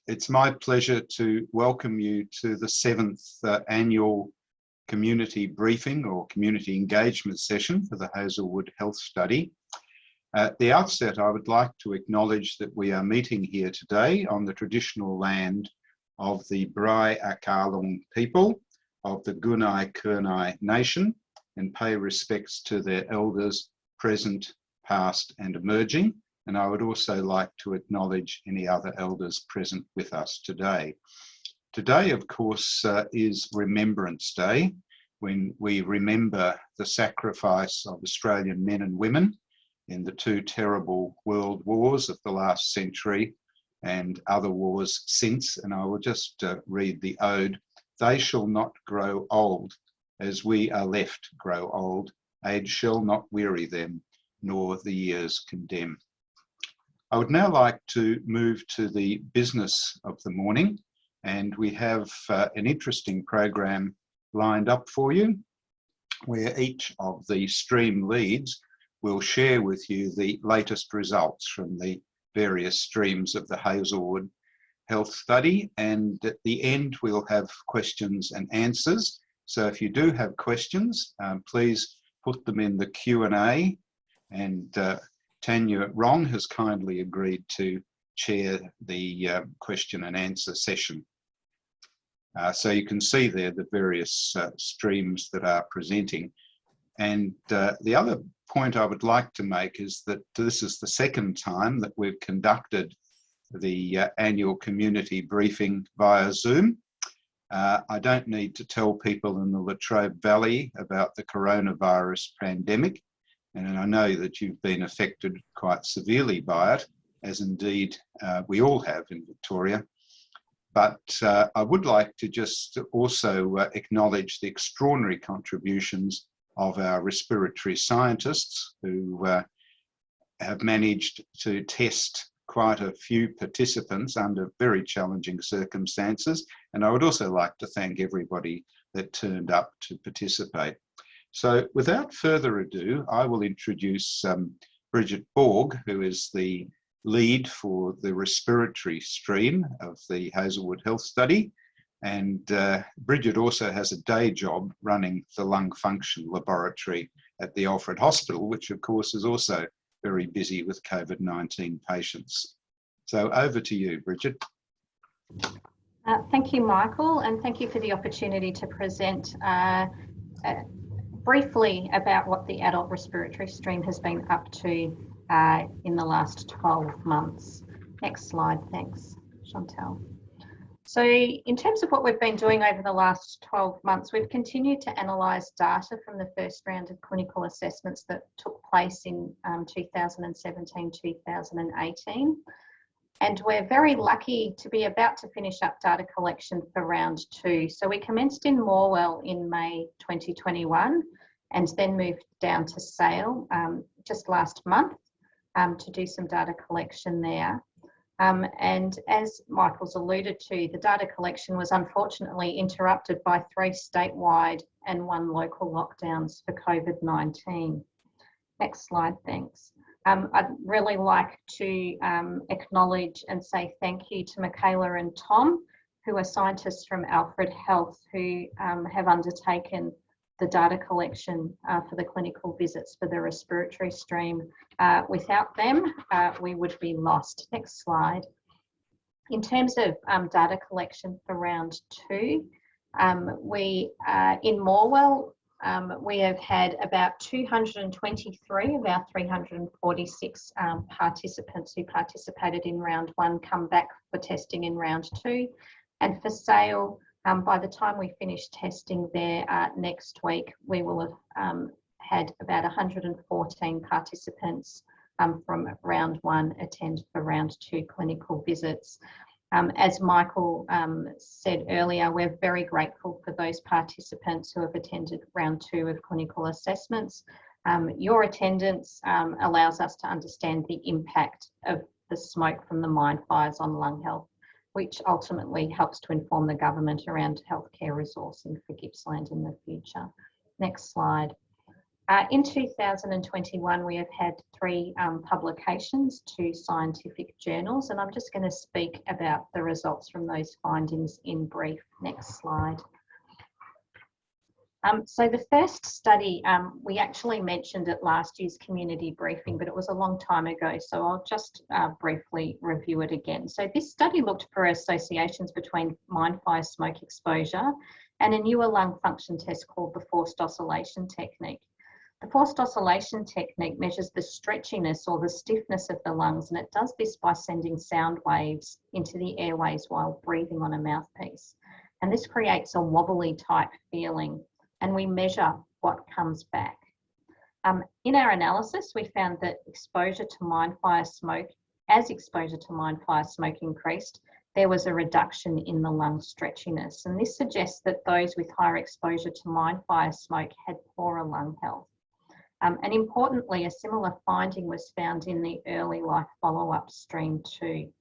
It's my pleasure to welcome you to the 7th annual community briefing or community engagement session for the Hazelwood Health Study. At the outset, I would like to acknowledge that we are meeting here today on the traditional land of the Bri-Akalung people of the Gunai-Kurnai Nation and pay respects to their elders present, past and emerging. And I would also like to acknowledge any other elders present with us today. Today, of course, is Remembrance Day, when we remember the sacrifice of Australian men and women in the 2 terrible world wars of the last century and other wars since. And I will just read the ode. They shall not grow old, as we are left grow old. Age shall not weary them, nor the years condemn. I would now like to move to the business of the morning, and we have an interesting program lined up for you, where each of the stream leads will share with you the latest results from the various streams of the Hazelwood Health Study, and at the end we'll have questions and answers. So if you do have questions, please put them in the Q&A, and Tanya Rong has kindly agreed to chair the question and answer session. So you can see there the various streams that are presenting. And the other point I would like to make is that this is the 2nd time that we've conducted the annual community briefing via Zoom. I don't need to tell people in the Latrobe Valley about the coronavirus pandemic. And I know that you've been affected quite severely by it, as indeed we all have in Victoria. But I would like to just also acknowledge the extraordinary contributions of our respiratory scientists who have managed to test quite a few participants under very challenging circumstances. And I would also like to thank everybody that turned up to participate. So without further ado, I will introduce Bridget Borg, who is the lead for the respiratory stream of the Hazelwood Health Study. And Bridget also has a day job running the lung function laboratory at the Alfred Hospital, which of course is also very busy with COVID-19 patients. So over to you, Bridget. Thank you, Michael, and thank you for the opportunity to present briefly about what the adult respiratory stream has been up to in the last 12 months. Next slide, thanks, Chantal. So in terms of what we've been doing over the last 12 months, we've continued to analyse data from the first round of clinical assessments that took place in 2017-2018. And we're very lucky to be about to finish up data collection for round 2. So we commenced in Morwell in May 2021 and then moved down to Sale just last month to do some data collection there. And as Michael's alluded to, the data collection was unfortunately interrupted by 3 statewide and 1 local lockdowns for COVID-19. Next slide, thanks. I'd really like to acknowledge and say thank you to Michaela and Tom, who are scientists from Alfred Health, who have undertaken the data collection for the clinical visits for the respiratory stream. Without them, we would be lost. Next slide. In terms of data collection for round 2, we in Morwell, we have had about 223 of our 346 participants who participated in round 1 come back for testing in round 2. And for Sale, by the time we finish testing there next week, we will have had about 114 participants from round 1 attend for round 2 clinical visits. As Michael said earlier, we're very grateful for those participants who have attended round 2 of clinical assessments. Your attendance allows us to understand the impact of the smoke from the mine fires on lung health, which ultimately helps to inform the government around healthcare resourcing for Gippsland in the future. Next slide. In 2021, we have had 3 publications, 2 scientific journals, and I'm just going to speak about the results from those findings in brief. Next slide. So the first study, we actually mentioned at last year's community briefing, but it was a long time ago, so I'll just briefly review it again. So this study looked for associations between mine fire smoke exposure and a newer lung function test called the forced oscillation technique. The forced oscillation technique measures the stretchiness or the stiffness of the lungs, and it does this by sending sound waves into the airways while breathing on a mouthpiece. And this creates a wobbly type feeling, and we measure what comes back. In our analysis, we found that exposure to mine fire smoke, as exposure to mine fire smoke increased, there was a reduction in the lung stretchiness. And this suggests that those with higher exposure to mine fire smoke had poorer lung health. And importantly, a similar finding was found in the early life follow-up stream too.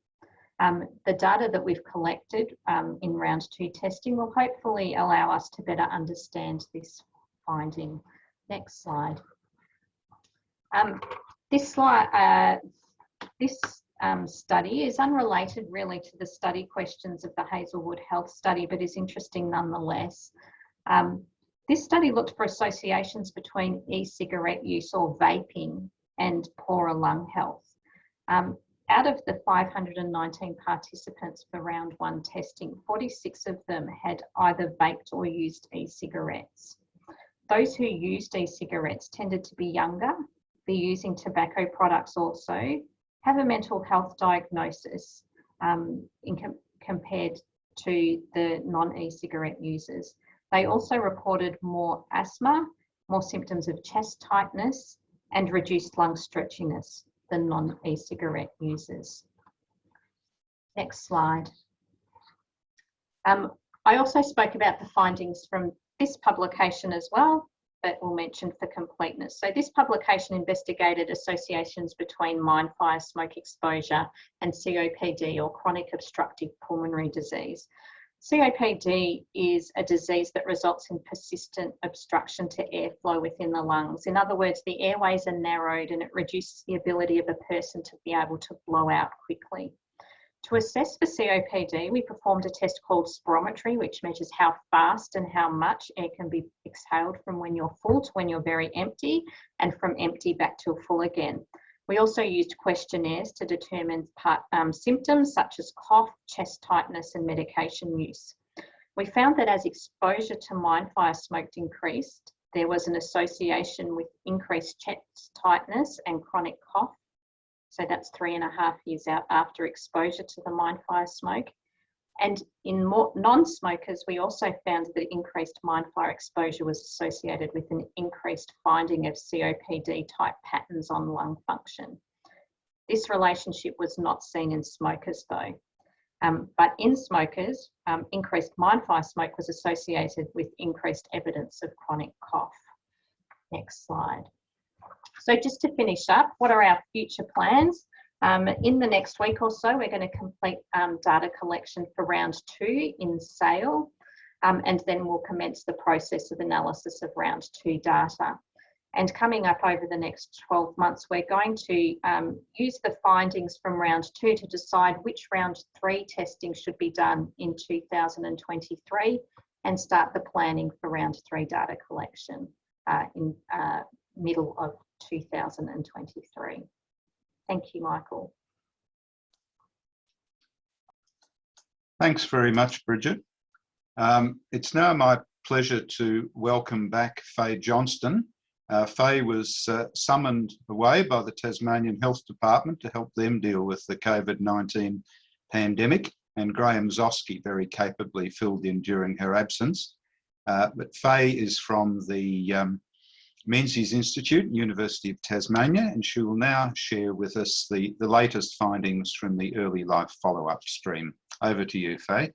The data that we've collected in round 2 testing will hopefully allow us to better understand this finding. Next slide. This study is unrelated really to the study questions of the Hazelwood Health Study, but is interesting nonetheless. This study looked for associations between e-cigarette use or vaping and poorer lung health. Out of the 519 participants for round 1 testing, 46 of them had either vaped or used e-cigarettes. Those who used e-cigarettes tended to be younger, be using tobacco products also, have a mental health diagnosis compared to the non-e-cigarette users. They also reported more asthma, more symptoms of chest tightness, and reduced lung stretchiness than non-e-cigarette users. Next slide. I also spoke about the findings from this publication as well, that we'll mention for completeness. So this publication investigated associations between mine fire smoke exposure and COPD, or chronic obstructive pulmonary disease. COPD is a disease that results in persistent obstruction to airflow within the lungs. In other words, the airways are narrowed and it reduces the ability of a person to be able to blow out quickly. To assess for COPD, we performed a test called spirometry, which measures how fast and how much air can be exhaled from when you're full to when you're very empty, and from empty back to full again. We also used questionnaires to determine symptoms such as cough, chest tightness, and medication use. We found that as exposure to mine fire smoke increased, there was an association with increased chest tightness and chronic cough. So that's 3.5 years out after exposure to the mine fire smoke. And in more non-smokers, we also found that increased mine fire exposure was associated with an increased finding of COPD type patterns on lung function. This relationship was not seen in smokers though. But in smokers, increased mine fire smoke was associated with increased evidence of chronic cough. Next slide. So just to finish up, what are our future plans? In the next week or so, we're going to complete data collection for round 2 in SAIL, and then we'll commence the process of analysis of round 2 data. And coming up over the next 12 months, we're going to use the findings from round 2 to decide which round 3 testing should be done in 2023 and start the planning for round 3 data collection in middle of 2023. Thank you, Michael. Thanks very much, Bridget. It's now my pleasure to welcome back Faye Johnston. Faye was summoned away by the Tasmanian Health Department to help them deal with the COVID-19 pandemic, and Graham Zosky very capably filled in during her absence. But Faye is from the Menzies Institute, University of Tasmania, and she will now share with us the latest findings from the early life follow-up stream. Over to you, Faye.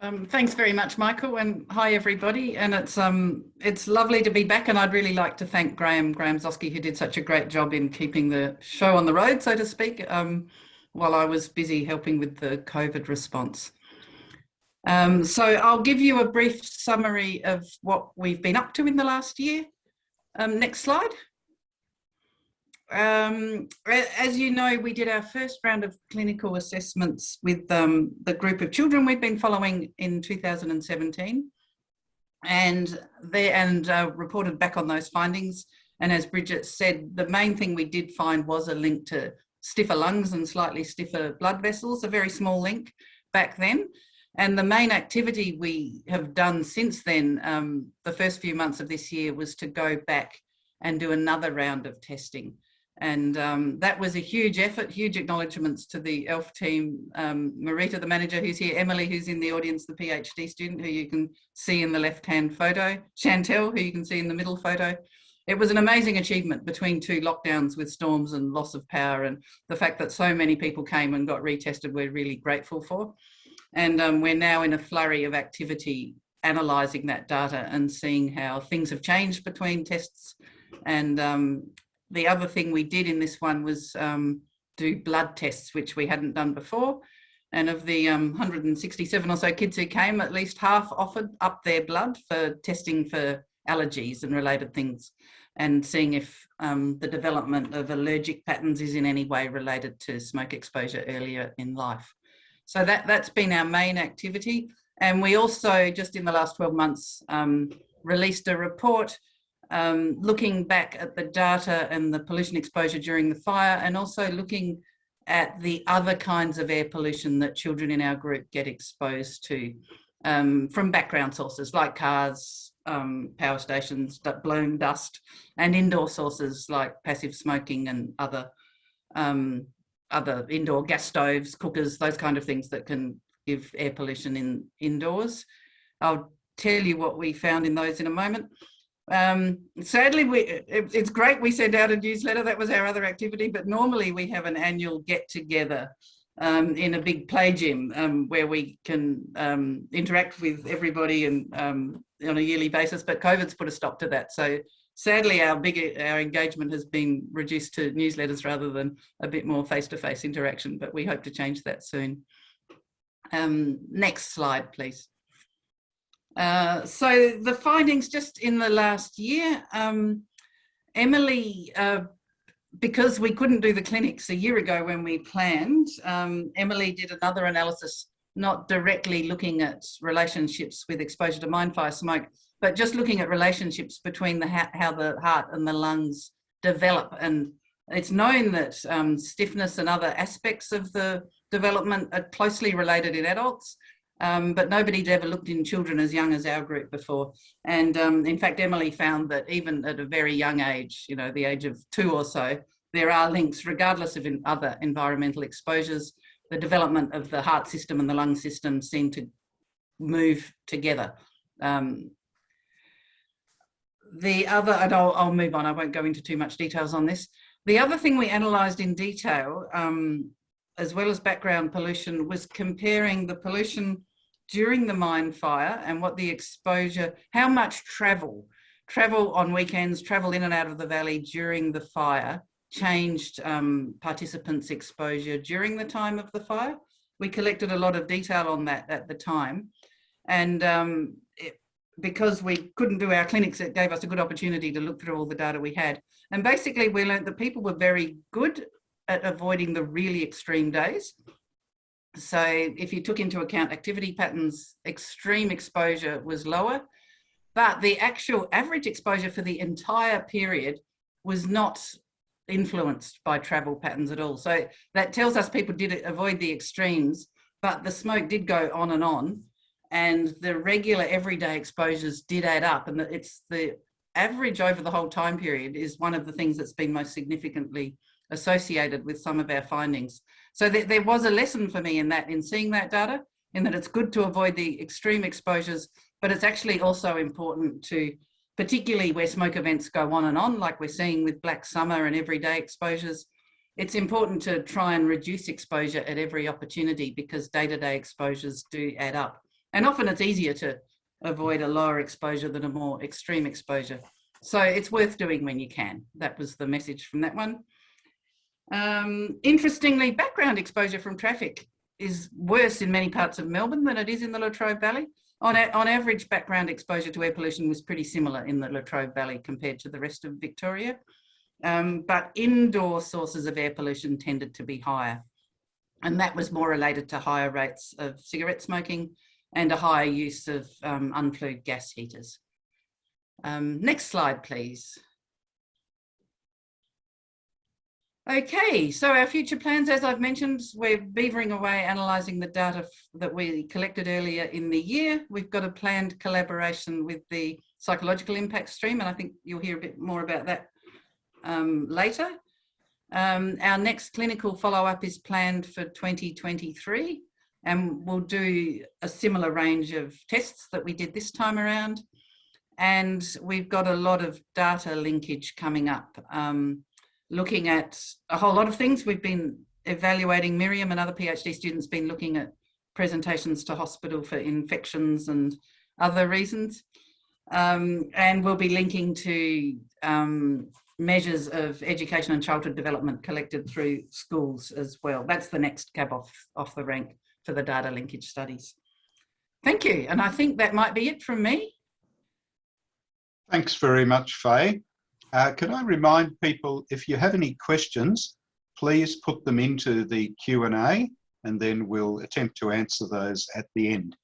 Thanks very much, Michael, and hi everybody. And it's lovely to be back, and I'd really like to thank Graham Zosky, who did such a great job in keeping the show on the road, so to speak, while I was busy helping with the COVID response. So I'll give you a brief summary of what we've been up to in the last year. Next slide. As you know, we did our first round of clinical assessments with the group of children we've been following in 2017, and reported back on those findings. And as Bridget said, the main thing we did find was a link to stiffer lungs and slightly stiffer blood vessels, a very small link back then. And the main activity we have done since then, the first few months of this year, was to go back and do another round of testing. And that was a huge effort, huge acknowledgements to the ELF team, Marita, the manager who's here, Emily, who's in the audience, the PhD student who you can see in the left-hand photo, Chantel, who you can see in the middle photo. It was an amazing achievement between 2 lockdowns with storms and loss of power, and the fact that so many people came and got retested, we're really grateful for. And we're now in a flurry of activity analysing that data and seeing how things have changed between tests. And the other thing we did in this one was do blood tests, which we hadn't done before. And of the 167 or so kids who came, at least half offered up their blood for testing for allergies and related things, and seeing if the development of allergic patterns is in any way related to smoke exposure earlier in life. So that's been our main activity. And we also, just in the last 12 months, released a report looking back at the data and the pollution exposure during the fire, and also looking at the other kinds of air pollution that children in our group get exposed to from background sources like cars, power stations, blown dust, and indoor sources like passive smoking and other indoor gas stoves, cookers, those kind of things that can give air pollution indoors. I'll tell you what we found in those in a moment. Sadly, it's great we send out a newsletter. That was our other activity, but normally we have an annual get-together in a big play gym where we can interact with everybody and on a yearly basis, but COVID's put a stop to that. So sadly, our engagement has been reduced to newsletters rather than a bit more face-to-face interaction, but we hope to change that soon. Next slide, please. So the findings just in the last year, Emily, because we couldn't do the clinics a year ago when we planned, Emily did another analysis, not directly looking at relationships with exposure to mine fire smoke, but just looking at relationships between how the heart and the lungs develop. And it's known that stiffness and other aspects of the development are closely related in adults, but nobody'd ever looked in children as young as our group before. And in fact, Emily found that even at a very young age, you know, the age of 2 or so, there are links, regardless of other environmental exposures. The development of the heart system and the lung system seem to move together. The other, and I'll move on, I won't go into too much details on this. The other thing we analysed in detail, as well as background pollution, was comparing the pollution during the mine fire and what the exposure, how much travel on weekends, travel in and out of the valley during the fire changed participants' exposure during the time of the fire. We collected a lot of detail on that at the time, and because we couldn't do our clinics, it gave us a good opportunity to look through all the data we had. And basically we learned that people were very good at avoiding the really extreme days. So if you took into account activity patterns, extreme exposure was lower, but the actual average exposure for the entire period was not influenced by travel patterns at all. So that tells us people did avoid the extremes, but the smoke did go on, and the regular everyday exposures did add up, and it's the average over the whole time period is one of the things that's been most significantly associated with some of our findings. So there was a lesson for me in seeing that data, in that it's good to avoid the extreme exposures, but it's actually also important to, particularly where smoke events go on, like we're seeing with Black Summer and everyday exposures, it's important to try and reduce exposure at every opportunity, because day-to-day exposures do add up. And often it's easier to avoid a lower exposure than a more extreme exposure. So it's worth doing when you can. That was the message from that one. Interestingly, background exposure from traffic is worse in many parts of Melbourne than it is in the Latrobe Valley. On average, background exposure to air pollution was pretty similar in the Latrobe Valley compared to the rest of Victoria. But indoor sources of air pollution tended to be higher. And that was more related to higher rates of cigarette smoking and a higher use of unflued gas heaters. Next slide, please. Okay, so our future plans, as I've mentioned, we're beavering away analysing the data that we collected earlier in the year. We've got a planned collaboration with the psychological impact stream, and I think you'll hear a bit more about that later. Our next clinical follow-up is planned for 2023, and we'll do a similar range of tests that we did this time around. And we've got a lot of data linkage coming up. Looking at a whole lot of things. We've been evaluating, Miriam and other PhD students been looking at presentations to hospital for infections and other reasons. And we'll be linking to measures of education and childhood development collected through schools as well. That's the next cab off the rank for the data linkage studies. Thank you. And I think that might be it from me. Thanks very much, Faye. Can I remind people, if you have any questions, please put them into the Q&A and then we'll attempt to answer those at the end.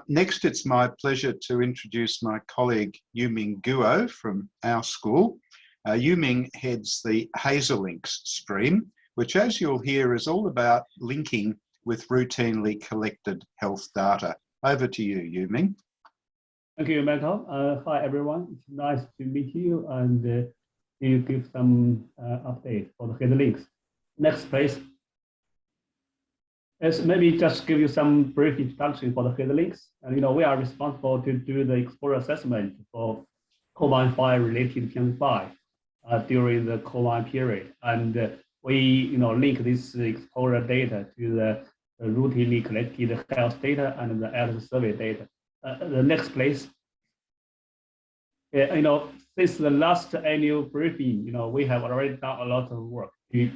Next, it's my pleasure to introduce my colleague Yuming Guo from our school. Yuming heads the Hazelinks stream, which, as you'll hear, is all about linking with routinely collected health data. Over to you, Yuming. Thank you, Michael. Hi, everyone. It's nice to meet you and you give some update for the Hazelinks. Next, please. Let's maybe just give you some brief introduction for the Hazelinks. And we are responsible to do the exposure assessment for COVID-19 related PM5 during the COVID period. And we link this exposure data to the routinely collected health data and the health survey data. The next place. Since the last annual briefing, we have already done a lot of work to,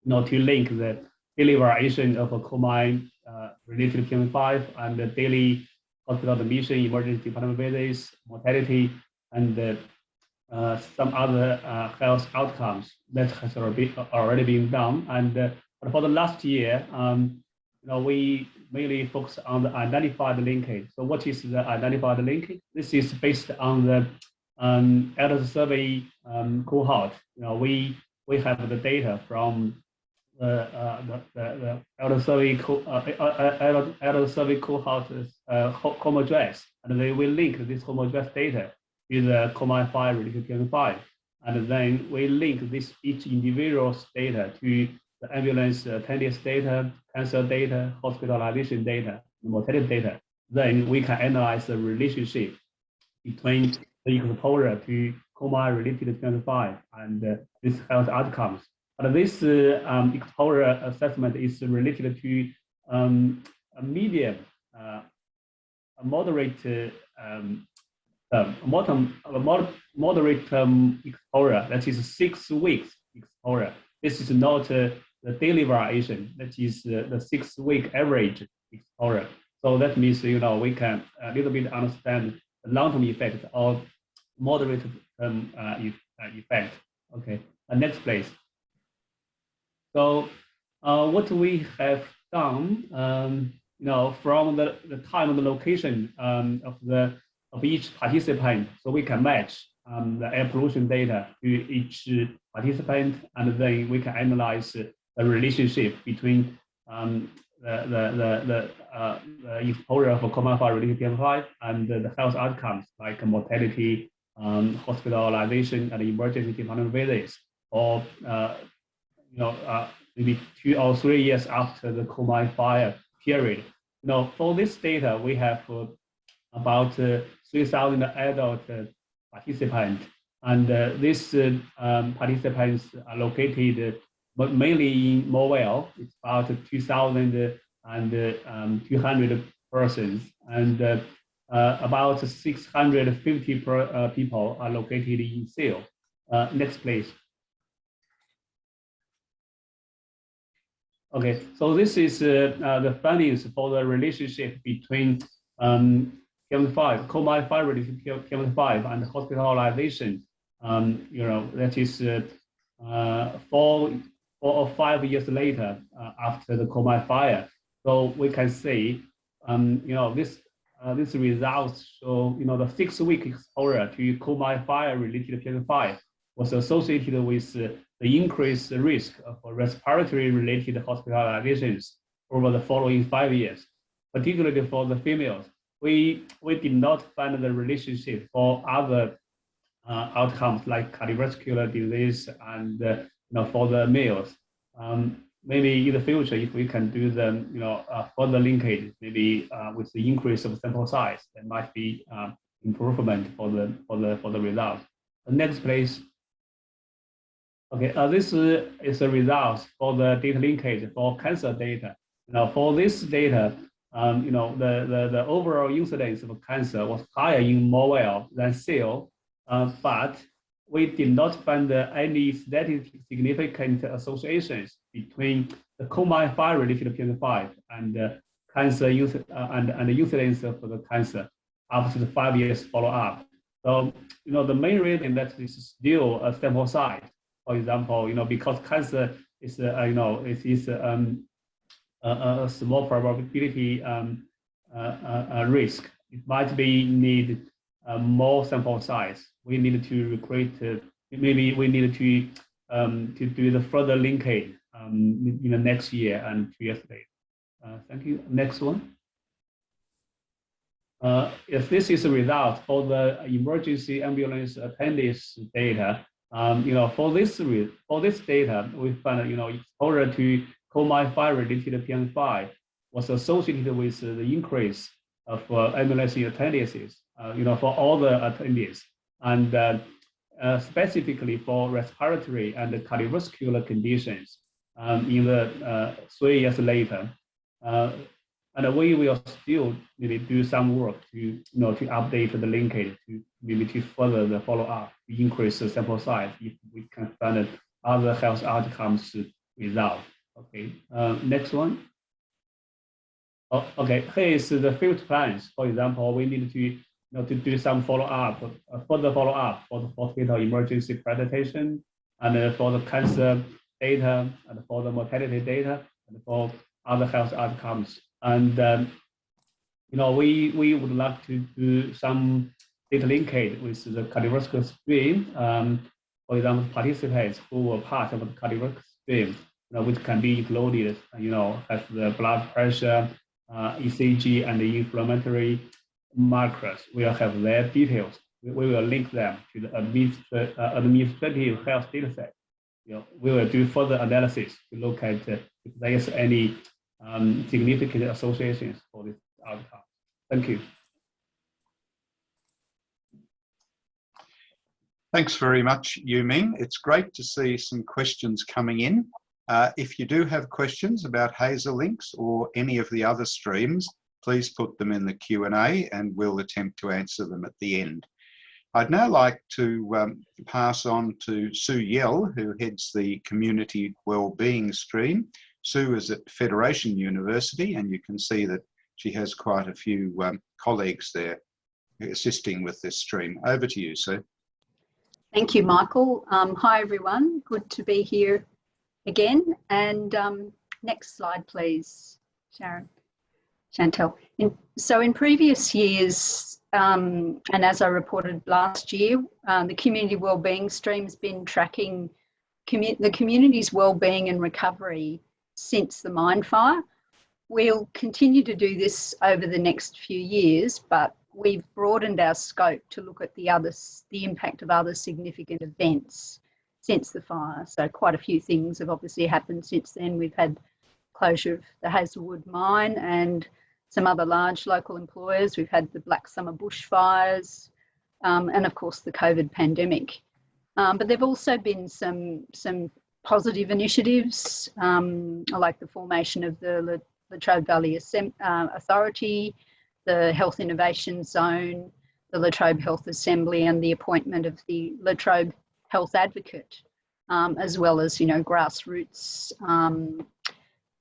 to link the daily variation of a COVID related to PM5 and the daily hospital admission, emergency department visits, mortality, and some other health outcomes that has already been done. And for the last year, we mainly focus on the identified linkage. So what is the identified linkage? This is based on the health survey cohort. We have the data from the health survey cohort's home address, and they will link this home address data to the COVID-19 related to PM5, and then we link this each individual's data to the ambulance attendance data, cancer data, hospitalization data, mortality data. Then we can analyze the relationship between the exposure to COVID related to PM5 and these health outcomes. But this exposure assessment is related to a medium, a moderate moderate exposure, that is 6 weeks exposure. This is not the daily variation, that is the 6-week average exposure. So that means, we can a little bit understand the long-term effect of moderate effect. Okay, next please. So what we have done, from the time and the location of each participant, so we can match the air pollution data to each participant, and then we can analyze the relationship between the exposure of COVID-19 related to PM5 and the health outcomes like mortality, hospitalization, and emergency department visits, or maybe 2 or 3 years after the COVID-19 period. For this data, we have about 3,000 adult participants, and these participants are located mainly in Morwell. It's about 2,200 persons, and about 650 people are located in Seal. Next, please. Okay, so this is the findings for the relationship between PM5, coal-mine-fire related PM5 and hospitalization. That is 4 or 5 years later after the coal-mine fire. So we can see, this results show, the 6-week exposure to coal-mine fire related PM5 was associated with the increased risk of respiratory related hospitalizations over the following 5 years, particularly for the females. We did not find the relationship for other outcomes like cardiovascular disease and for the males. Maybe in the future, if we can do the further linkage, maybe with the increase of sample size, there might be improvement for the result. The next, please. Okay, this is the results for the data linkage for cancer data. For this data, the overall incidence of cancer was higher in Morwell than SEAL, but we did not find any statistically significant associations between the coal-mine fire related PM5 and cancer and the incidence of the cancer after the 5 years follow-up. So, the main reason that this is still a sample size. For example, because cancer is it is a small probability risk. It might be need more sample size. We need to recruit. Maybe we need to do the further linkage in the next year and 2 years later. Thank you. Next one. If this is a result for the emergency ambulance attendance data, for this data, we found exposure to coal-mine fire related PM5 was associated with the increase of ambulance attendances, for all the attendees, and specifically for respiratory and cardiovascular conditions in the 3 years later. And we will still maybe do some work to to update the linkage to further the follow-up, to increase the sample size if we can find other health outcomes result. Okay, next one. Oh, okay, here is the field plans. For example, we need to do some follow-up, further follow-up for the hospital emergency presentation, and for the cancer data, and for the mortality data, and for other health outcomes. And we would like to do some data linkage with the cardiovascular stream. For example, participants who were part of the cardiovascular stream, which can be included, as the blood pressure, ECG, and the inflammatory markers. We'll have their details. We will link them to the administrative health data set. We will do further analysis to look at if there is any significant associations for this outcome. Thank you. Thanks very much, Yu-Ming. It's great to see some questions coming in. If you do have questions about Hazelinks or any of the other streams, please put them in the Q&A and we'll attempt to answer them at the end. I'd now like to pass on to Sue Yell, who heads the Community Wellbeing stream. Sue is at Federation University, and you can see that she has quite a few colleagues there assisting with this stream. Over to you, Sue. Thank you, Michael. Hi, everyone. Good to be here again. And next slide, please, Chantel. In previous years, and as I reported last year, the Community Wellbeing stream has been tracking the community's wellbeing and recovery since the mine fire. We'll continue to do this over the next few years, but we've broadened our scope to look at the impact of other significant events since the fire. So quite a few things have obviously happened since then. We've had closure of the Hazelwood mine and some other large local employers. We've had the Black Summer bushfires, and of course the COVID pandemic. But there've also been some positive initiatives, like the formation of the Latrobe Valley Authority, the Health Innovation Zone, the Latrobe Health Assembly, and the appointment of the Latrobe Health Advocate, as well as grassroots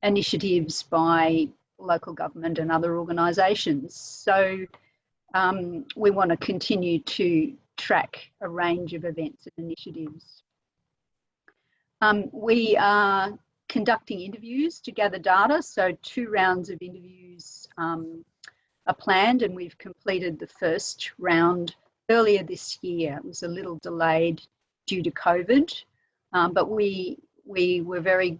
initiatives by local government and other organisations. So we want to continue to track a range of events and initiatives. We are conducting interviews to gather data, so 2 rounds of interviews are planned, and we've completed the first round earlier this year. It was a little delayed due to COVID, but we were very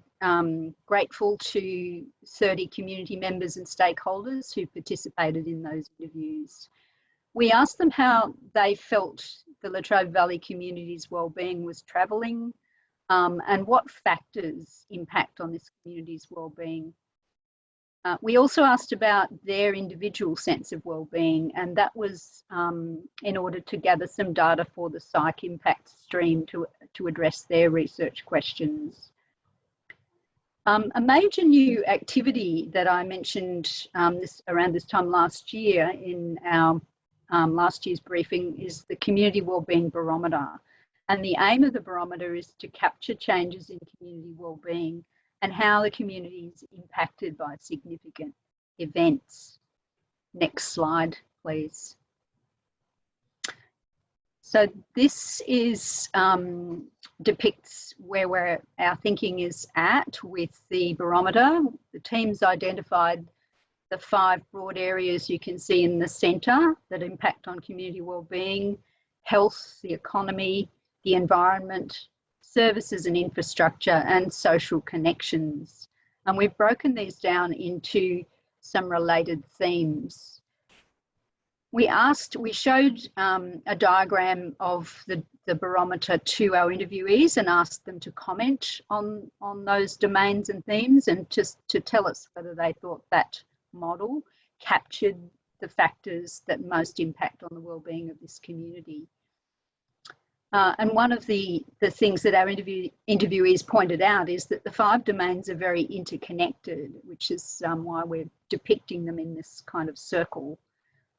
grateful to 30 community members and stakeholders who participated in those interviews. We asked them how they felt the Latrobe Valley community's wellbeing was travelling, and what factors impact on this community's wellbeing. We also asked about their individual sense of wellbeing, and that was in order to gather some data for the Psych Impact stream to address their research questions. A major new activity that I mentioned around this time last year in our last year's briefing is the Community Wellbeing Barometer. And the aim of the barometer is to capture changes in community wellbeing and how the community is impacted by significant events. Next slide, please. So this is depicts where our thinking is at with the barometer. The team's identified the 5 broad areas you can see in the centre that impact on community wellbeing: health, the economy, the environment, services and infrastructure, and social connections. And we've broken these down into some related themes. We showed a diagram of the barometer to our interviewees and asked them to comment on those domains and themes, and just to tell us whether they thought that model captured the factors that most impact on the wellbeing of this community. And one of the things that our interviewees pointed out is that the 5 domains are very interconnected, which is why we're depicting them in this kind of circle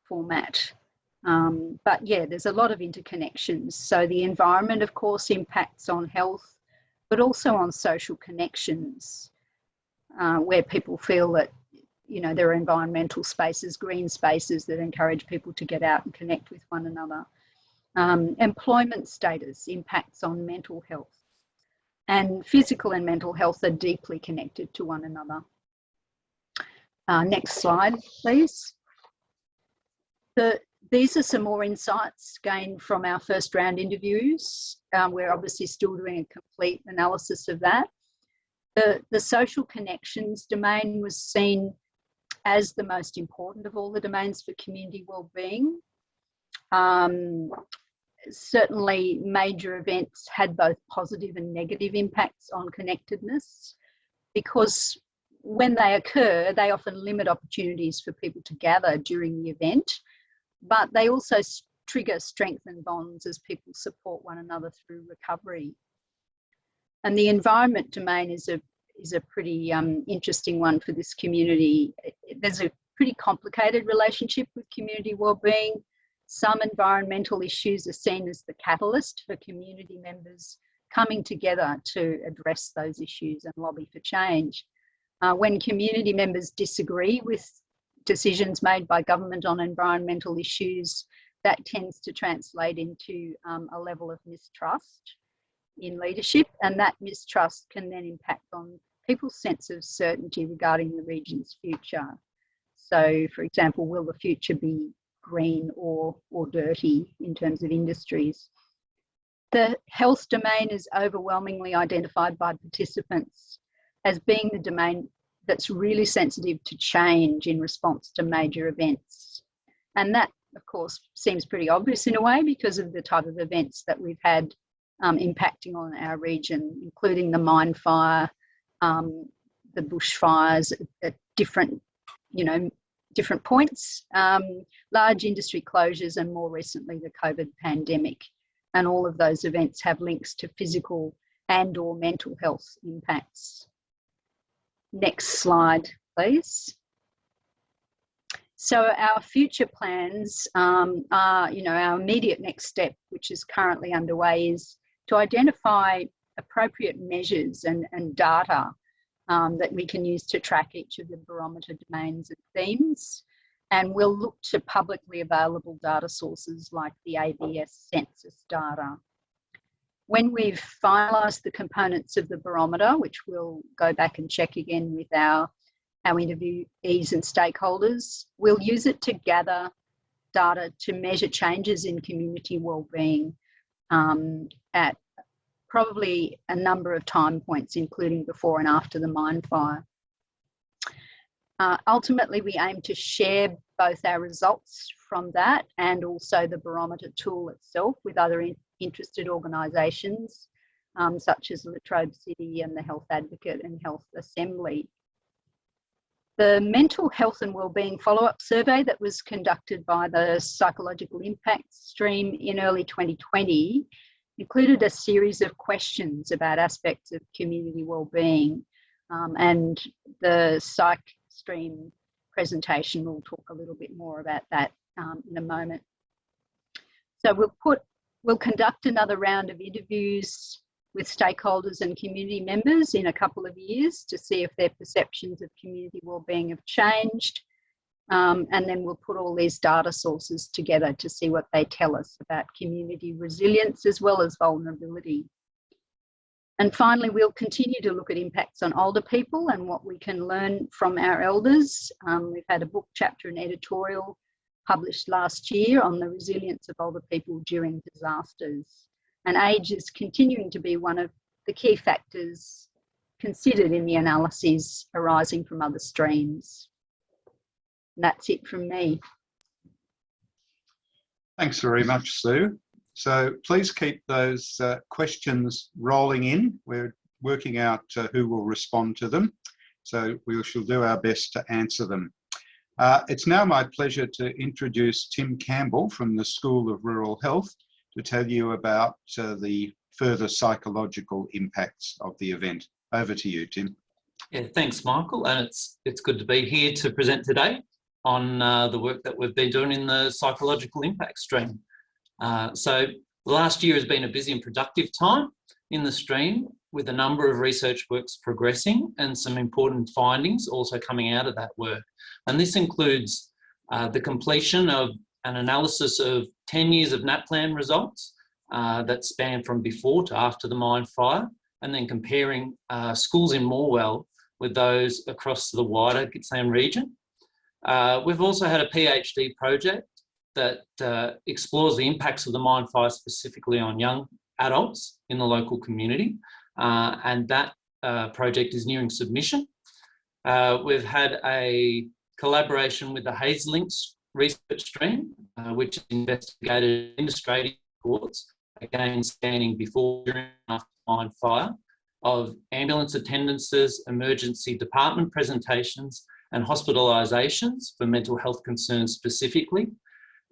format. But yeah, there's a lot of interconnections. So the environment, of course, impacts on health, but also on social connections, where people feel that, you know, there are environmental spaces, green spaces that encourage people to get out and connect with one another. Employment status impacts on mental health, and physical and mental health are deeply connected to one another. Next slide, please. These are some more insights gained from our first round interviews. We're obviously still doing a complete analysis of that. The social connections domain was seen as the most important of all the domains for community wellbeing. Certainly major events had both positive and negative impacts on connectedness, because when they occur, they often limit opportunities for people to gather during the event, but they also trigger strengthened bonds as people support one another through recovery. And the environment domain is a pretty interesting one for this community. There's a pretty complicated relationship with community wellbeing. Some environmental issues are seen as the catalyst for community members coming together to address those issues and lobby for change. When community members disagree with decisions made by government on environmental issues, that tends to translate into a level of mistrust in leadership, and that mistrust can then impact on people's sense of certainty regarding the region's future. So, for example, will the future be green or dirty in terms of industries? The health domain is overwhelmingly identified by participants as being the domain that's really sensitive to change in response to major events. And that, of course, seems pretty obvious in a way because of the type of events that we've had impacting on our region, including the mine fire, the bushfires at different, different points, large industry closures, and more recently the COVID pandemic. And all of those events have links to physical and or mental health impacts. Next slide, please. So our future plans are, our immediate next step, which is currently underway, is to identify appropriate measures and data that we can use to track each of the barometer domains and themes. And we'll look to publicly available data sources like the ABS census data. When we've finalised the components of the barometer, which we'll go back and check again with our interviewees and stakeholders, we'll use it to gather data to measure changes in community wellbeing at probably a number of time points, including before and after the mine fire. Ultimately, we aim to share both our results from that and also the barometer tool itself with other interested organisations, such as La Trobe City and the Health Advocate and Health Assembly. The mental health and wellbeing follow-up survey that was conducted by the Psychological Impacts stream in early 2020 included a series of questions about aspects of community wellbeing, and the psych stream presentation will talk a little bit more about that in a moment. So we'll conduct another round of interviews with stakeholders and community members in a couple of years to see if their perceptions of community wellbeing have changed. And then we'll put all these data sources together to see what they tell us about community resilience as well as vulnerability. And finally, we'll continue to look at impacts on older people and what we can learn from our elders. We've had a book chapter and editorial published last year on the resilience of older people during disasters. And age is continuing to be one of the key factors considered in the analyses arising from other streams. And that's it from me. Thanks very much, Sue. So please keep those questions rolling in. We're working out who will respond to them. So we shall do our best to answer them. It's now my pleasure to introduce Tim Campbell from the School of Rural Health to tell you about the further psychological impacts of the event. Over to you, Tim. Yeah, thanks, Michael. And it's good to be here to present today on the work that we've been doing in the psychological impact stream. So last year has been a busy and productive time in the stream, with a number of research works progressing and some important findings also coming out of that work. And this includes the completion of an analysis of 10 years of NAPLAN results that span from before to after the mine fire, and then comparing schools in Morwell with those across the wider Gippsland region. We've also had a PhD project that explores the impacts of the mine fire specifically on young adults in the local community, and that project is nearing submission. We've had a collaboration with the Hazelinks research stream, which investigated administrative reports, again spanning before, during, and after the mine fire, of ambulance attendances, emergency department presentations, and hospitalisations for mental health concerns specifically.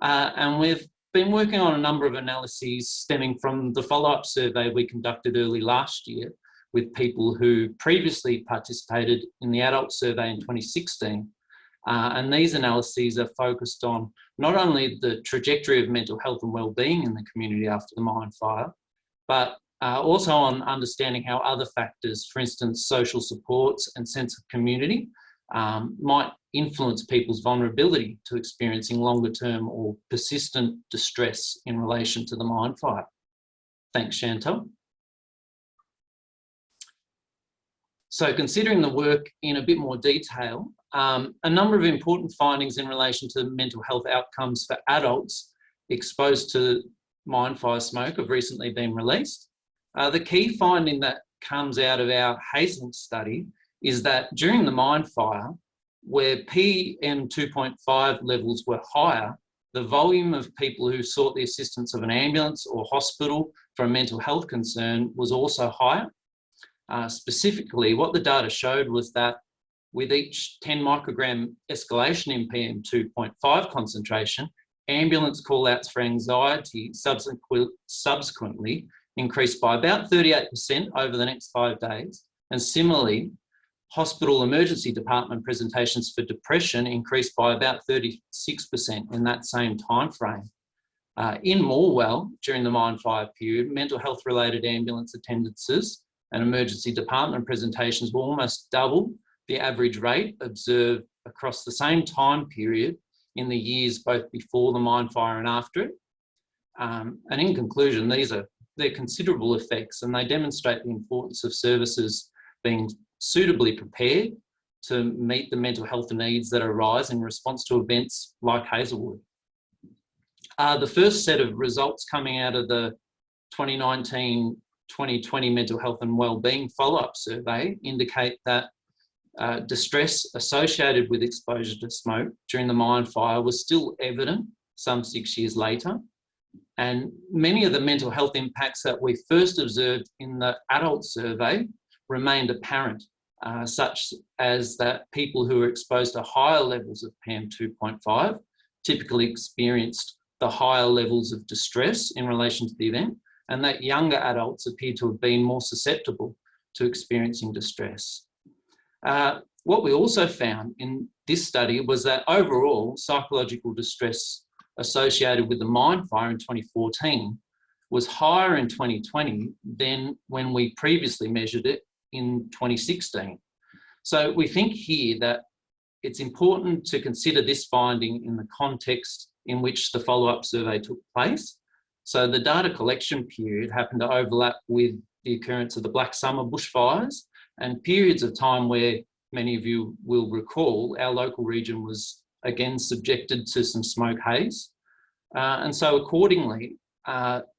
And we've been working on a number of analyses stemming from the follow-up survey we conducted early last year with people who previously participated in the adult survey in 2016. And these analyses are focused on not only the trajectory of mental health and wellbeing in the community after the mine fire, but also on understanding how other factors, for instance, social supports and sense of community, might influence people's vulnerability to experiencing longer term or persistent distress in relation to the mine fire. Thanks, Chantal. So considering the work in a bit more detail, a number of important findings in relation to mental health outcomes for adults exposed to mine fire smoke have recently been released. The key finding that comes out of our Hazelinks study is that during the mine fire, where PM 2.5 levels were higher, the volume of people who sought the assistance of an ambulance or hospital for a mental health concern was also higher. Specifically, what the data showed was that with each 10 microgram escalation in PM 2.5 concentration, ambulance call-outs for anxiety subsequently increased by about 38% over the next 5 days. And similarly, hospital emergency department presentations for depression increased by about 36% in that same time frame. In Morwell, during the mine fire period, mental health related ambulance attendances and emergency department presentations were almost double the average rate observed across the same time period in the years both before the mine fire and after it. And in conclusion, they're considerable effects, and they demonstrate the importance of services being suitably prepared to meet the mental health needs that arise in response to events like Hazelwood. The first set of results coming out of the 2019-2020 Mental Health and Wellbeing Follow-up Survey indicate that distress associated with exposure to smoke during the mine fire was still evident some 6 years later. And many of the mental health impacts that we first observed in the adult survey remained apparent, such as that people who were exposed to higher levels of PM 2.5 typically experienced the higher levels of distress in relation to the event, and that younger adults appear to have been more susceptible to experiencing distress. What we also found in this study was that overall psychological distress associated with the mine fire in 2014 was higher in 2020 than when we previously measured it in 2016. So we think here that it's important to consider this finding in the context in which the follow-up survey took place. So the data collection period happened to overlap with the occurrence of the Black Summer bushfires and periods of time where many of you will recall our local region was again subjected to some smoke haze. And so accordingly,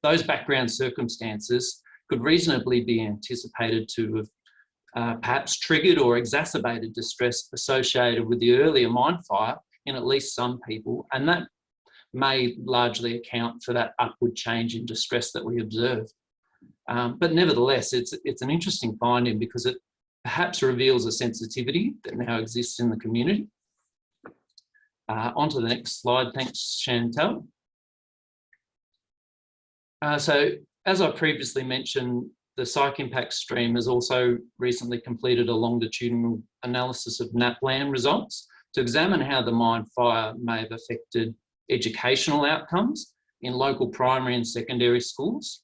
those background circumstances could reasonably be anticipated to have perhaps triggered or exacerbated distress associated with the earlier mine fire in at least some people, and that may largely account for that upward change in distress that we observe. But nevertheless, it's an interesting finding because it perhaps reveals a sensitivity that now exists in the community. On to the next slide. Thanks, Chantel. So as I previously mentioned, the Psych Impact Stream has also recently completed a longitudinal analysis of NAPLAN results to examine how the mine fire may have affected educational outcomes in local primary and secondary schools.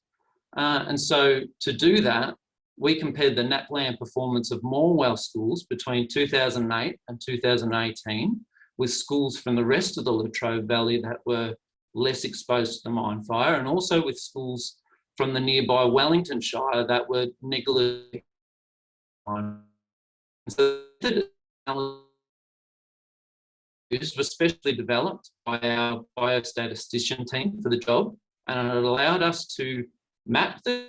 And so to do that, we compared the NAPLAN performance of Morwell schools between 2008 and 2018 with schools from the rest of the Latrobe Valley that were less exposed to the mine fire, and also with schools from the nearby Wellington Shire that were negligently. So the analysis was specially developed by our biostatistician team for the job, and it allowed us to map the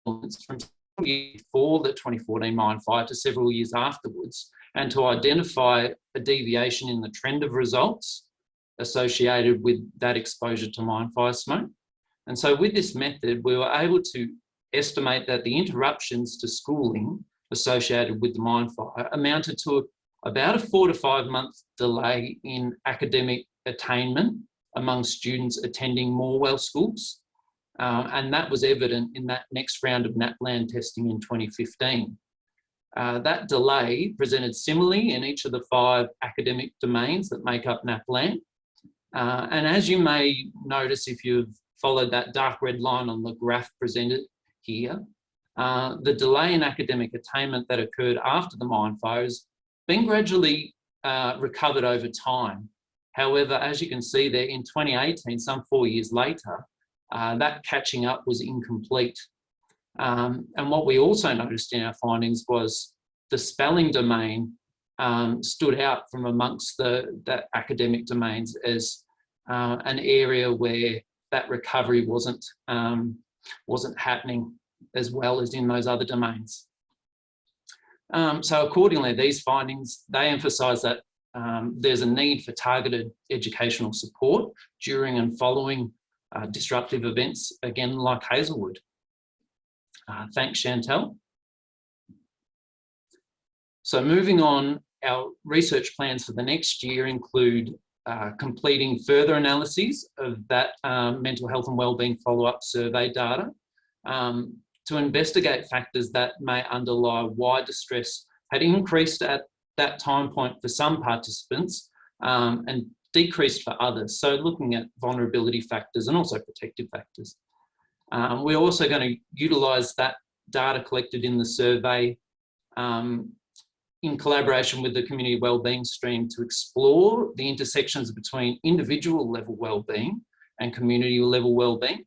from before the 2014 mine fire to several years afterwards, and to identify a deviation in the trend of results associated with that exposure to mine fire smoke. And so with this method, we were able to estimate that the interruptions to schooling associated with the mine fire amounted to about a 4 to 5 month delay in academic attainment among students attending Morwell schools. And that was evident in that next round of NAPLAN testing in 2015. That delay presented similarly in each of the 5 academic domains that make up NAPLAN. And as you may notice if you've followed that dark red line on the graph presented here, the delay in academic attainment that occurred after the mine fire has been gradually recovered over time. However, as you can see there, in 2018, some 4 years later, that catching up was incomplete. And what we also noticed in our findings was the spelling domain stood out from amongst the academic domains as an area where that recovery wasn't happening as well as in those other domains. So accordingly, these findings, they emphasise that there's a need for targeted educational support during and following disruptive events, again, like Hazelwood. Thanks, Chantel. So moving on, our research plans for the next year include completing further analyses of that mental health and wellbeing follow-up survey data to investigate factors that may underlie why distress had increased at that time point for some participants and decreased for others. So looking at vulnerability factors and also protective factors. We're also going to utilise that data collected in the survey in collaboration with the community wellbeing stream to explore the intersections between individual level wellbeing and community level wellbeing.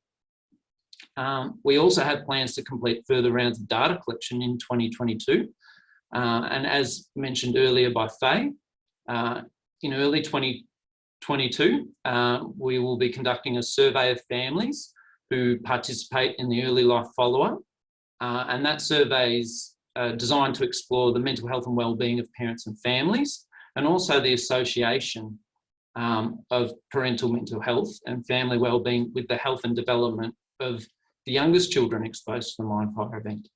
We also have plans to complete further rounds of data collection in 2022. And as mentioned earlier by Faye, in early 2022, we will be conducting a survey of families who participate in the early life follow-up. And that survey is designed to explore the mental health and wellbeing of parents and families, and also the association of parental mental health and family wellbeing with the health and development of the youngest children exposed to the mine fire event.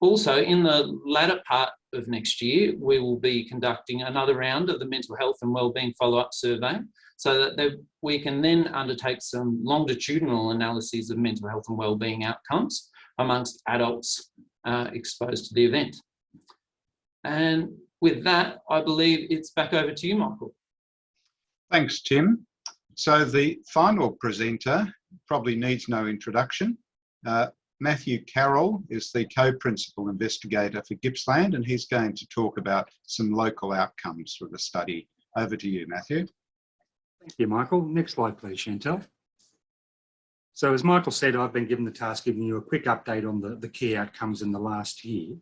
Also, in the latter part of next year, we will be conducting another round of the mental health and wellbeing follow-up survey, so that we can then undertake some longitudinal analyses of mental health and wellbeing outcomes amongst adults exposed to the event. And with that, I believe it's back over to you, Michael. Thanks, Tim. So the final presenter probably needs no introduction. Matthew Carroll is the co-principal investigator for Gippsland, and he's going to talk about some local outcomes for the study. Over to you, Matthew. Thank you, Michael. Next slide, please, Chantel. So as Michael said, I've been given the task of giving you a quick update on the key outcomes in the last year.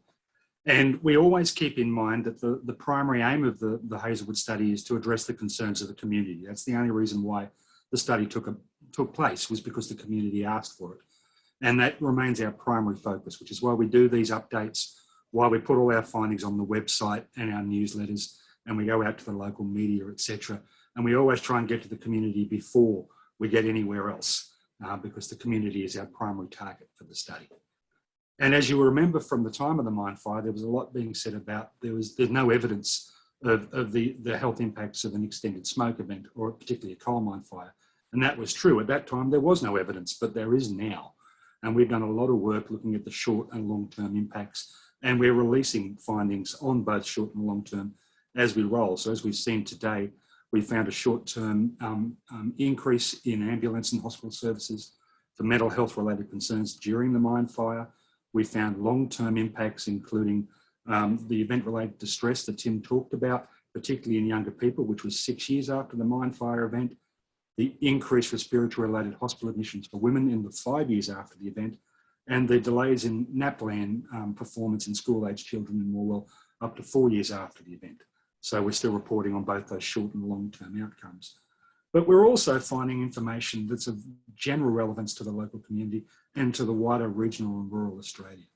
And we always keep in mind that the primary aim of the Hazelwood study is to address the concerns of the community. That's the only reason why the study took place, was because the community asked for it. And that remains our primary focus, which is why we do these updates, why we put all our findings on the website and our newsletters, and we go out to the local media, etc. And we always try and get to the community before we get anywhere else, because the community is our primary target for the study. And as you remember from the time of the mine fire, there was a lot being said about there's no evidence of the health impacts of an extended smoke event, or particularly a coal mine fire. And that was true. At that time, there was no evidence, but there is now. And we've done a lot of work looking at the short and long-term impacts, and we're releasing findings on both short and long-term as we roll. So as we've seen today, we found a short-term increase in ambulance and hospital services for mental health related concerns during the mine fire. We found long-term impacts, including the event-related distress that Tim talked about, particularly in younger people, which was 6 years after the mine fire event. The increased respiratory related hospital admissions for women in the 5 years after the event, and the delays in NAPLAN performance in school-aged children in Morwell up to 4 years after the event. So we're still reporting on both those short and long-term outcomes. But we're also finding information that's of general relevance to the local community and to the wider regional and rural Australia.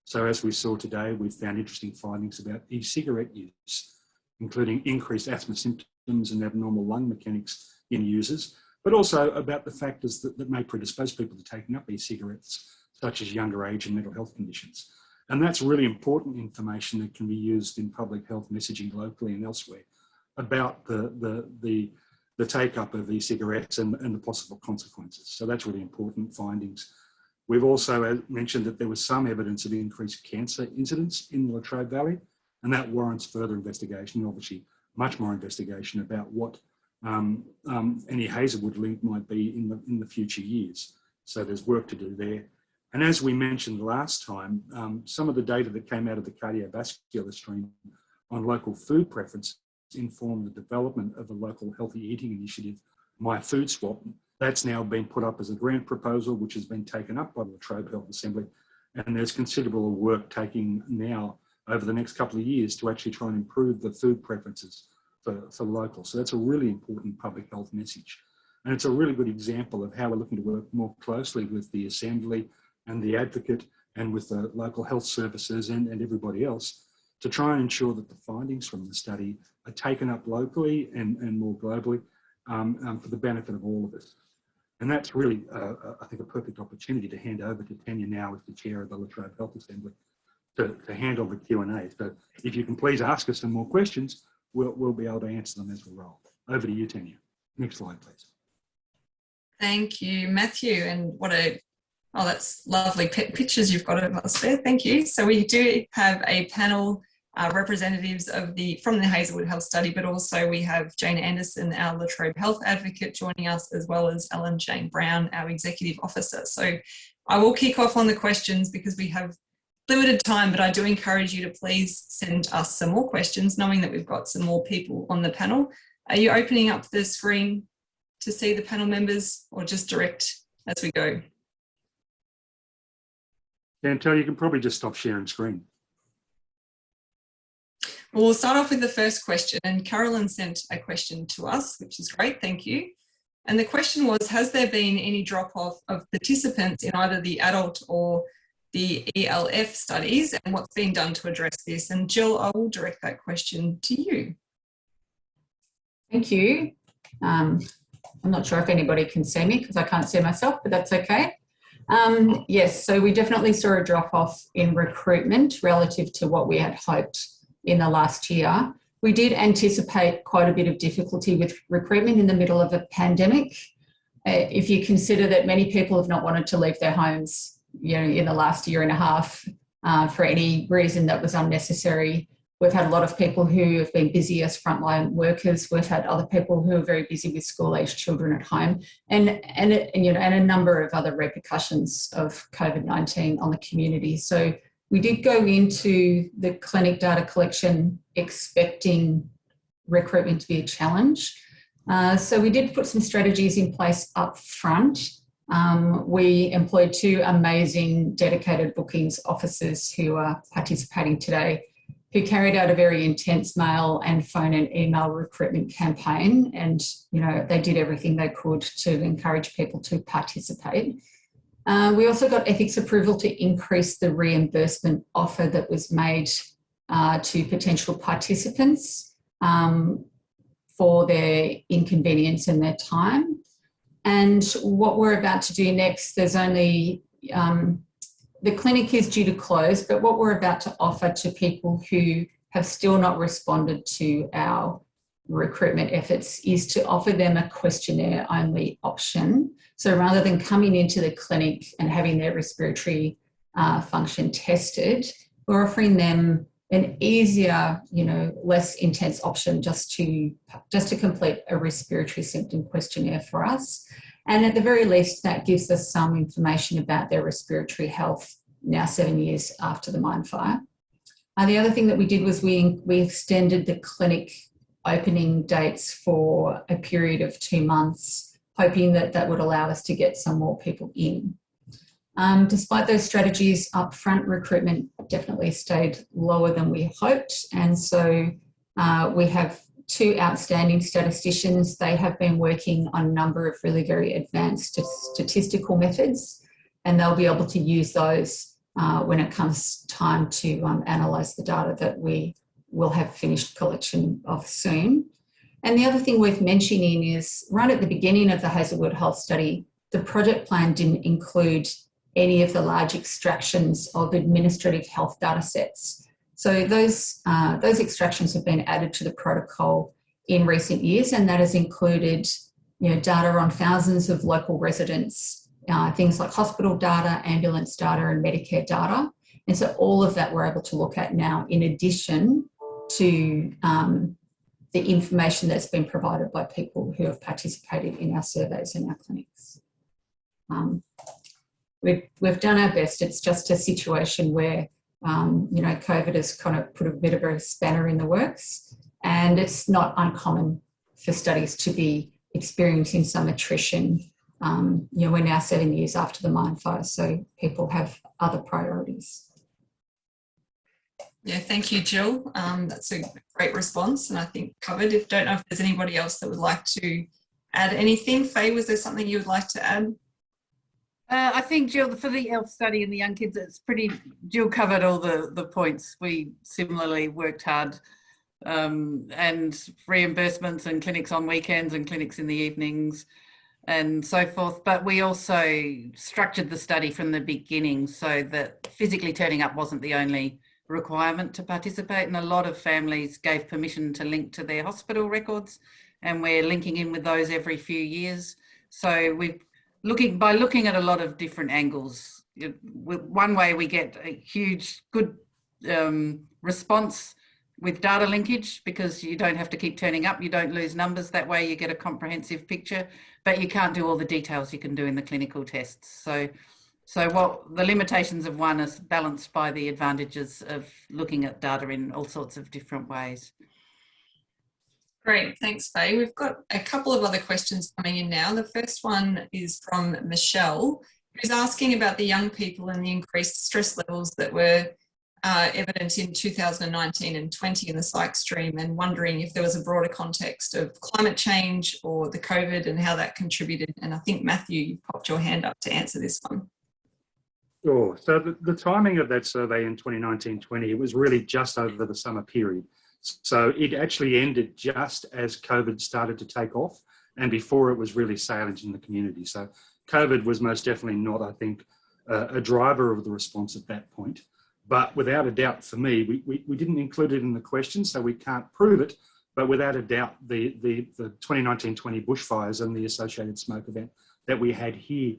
So as we saw today, we found interesting findings about e-cigarette use, including increased asthma symptoms and abnormal lung mechanics in users, but also about the factors that may predispose people to taking up e-cigarettes, such as younger age and mental health conditions. And that's really important information that can be used in public health messaging locally and elsewhere about the take-up of e-cigarettes and the possible consequences. So that's really important findings. We've also mentioned that there was some evidence of increased cancer incidence in the Latrobe Valley, and that warrants further investigation, obviously much more investigation about what any Hazelwood link might be in the future years. So there's work to do there. And as we mentioned last time, some of the data that came out of the cardiovascular stream on local food preference informed the development of a local healthy eating initiative, My Food Swap. That's now been put up as a grant proposal, which has been taken up by the Latrobe Health Assembly. And there's considerable work taking now over the next couple of years to actually try and improve the food preferences for locals. So that's a really important public health message. And it's a really good example of how we're looking to work more closely with the Assembly and the Advocate and with the local health services and everybody else to try and ensure that the findings from the study are taken up locally and more globally for the benefit of all of us. And that's really, I think, a perfect opportunity to hand over to Tanya now as the chair of the Latrobe Health Assembly to handle the Q&A. So if you can please ask us some more questions, we'll be able to answer them as we roll. Over to you, Tanya. Next slide, please. Thank you, Matthew. And that's lovely pictures you've got of us there. Thank you. So we do have a panel representatives from the Hazelwood Health Study, but also we have Jane Anderson, our Latrobe Health Advocate, joining us, as well as Ellen Jane Brown, our Executive Officer. So I will kick off on the questions because we have limited time, but I do encourage you to please send us some more questions, knowing that we've got some more people on the panel. Are you opening up the screen to see the panel members, or just direct as we go? Chantel, you can probably just stop sharing screen. Well, we'll start off with the first question, and Carolyn sent a question to us, which is great, thank you. And the question was, has there been any drop-off of participants in either the adult or the ELF studies, and what's been done to address this? And Jill, I will direct that question to you. Thank you. I'm not sure if anybody can see me because I can't see myself, but that's okay. Yes, so we definitely saw a drop-off in recruitment relative to what we had hoped in the last year. We did anticipate quite a bit of difficulty with recruitment in the middle of a pandemic. If you consider that many people have not wanted to leave their homes, you know, in the last year and a half for any reason that was unnecessary. We've had a lot of people who have been busy as frontline workers. We've had other people who are very busy with school-aged children at home, and a number of other repercussions of COVID-19 on the community. So we did go into the clinic data collection expecting recruitment to be a challenge. So we did put some strategies in place up front. We employed 2 amazing dedicated bookings officers who are participating today, who carried out a very intense mail and phone and email recruitment campaign. And, you know, they did everything they could to encourage people to participate. We also got ethics approval to increase the reimbursement offer that was made to potential participants for their inconvenience and their time. And what we're about to do next, there's only, the clinic is due to close, but what we're about to offer to people who have still not responded to our recruitment efforts is to offer them a questionnaire only option. So rather than coming into the clinic and having their respiratory function tested, we're offering them an easier, you know, less intense option just to complete a respiratory symptom questionnaire for us. And at the very least, that gives us some information about their respiratory health now 7 years after the mine fire. The other thing that we did was we extended the clinic opening dates for a period of 2 months, hoping that that would allow us to get some more people in. Despite those strategies, upfront recruitment definitely stayed lower than we hoped. And so we have 2 outstanding statisticians. They have been working on a number of really very advanced statistical methods, and they'll be able to use those when it comes time to analyse the data that we will have finished collection of soon. And the other thing worth mentioning is right at the beginning of the Hazelwood Health Study, the project plan didn't include any of the large extractions of administrative health data sets. So those extractions have been added to the protocol in recent years, and that has included, you know, data on thousands of local residents, things like hospital data, ambulance data, and Medicare data. And so all of that we're able to look at now, in addition to the information that's been provided by people who have participated in our surveys and our clinics. We've done our best. It's just a situation where, you know, COVID has kind of put a bit of a spanner in the works, and it's not uncommon for studies to be experiencing some attrition. You know, we're now 7 years after the mine fire, so people have other priorities. Yeah, thank you, Jill. That's a great response, and I think covered. Don't know if there's anybody else that would like to add anything. Faye, was there something you would like to add? I think, Jill, for the ELF study and the young kids, Jill covered all the points. We similarly worked hard, and reimbursements and clinics on weekends and clinics in the evenings and so forth. But we also structured the study from the beginning so that physically turning up wasn't the only requirement to participate, and a lot of families gave permission to link to their hospital records, and we're linking in with those every few years. So by looking at a lot of different angles, one way we get a huge good response with data linkage, because you don't have to keep turning up, you don't lose numbers. That way you get a comprehensive picture, but you can't do all the details you can do in the clinical tests. So So what the limitations of one is balanced by the advantages of looking at data in all sorts of different ways. Great, thanks, Faye. We've got a couple of other questions coming in now. The first one is from Michelle, who's asking about the young people and the increased stress levels that were evident in 2019 and 20 in the psych stream, and wondering if there was a broader context of climate change or the COVID and how that contributed. And I think, Matthew, you popped your hand up to answer this one. Sure. So the timing of that survey in 2019-20, it was really just over the summer period. So it actually ended just as COVID started to take off and before it was really salient in the community. So COVID was most definitely not, I think, a driver of the response at that point. But without a doubt, for me, we didn't include it in the question, so we can't prove it. But without a doubt, the 2019-20 bushfires and the associated smoke event that we had here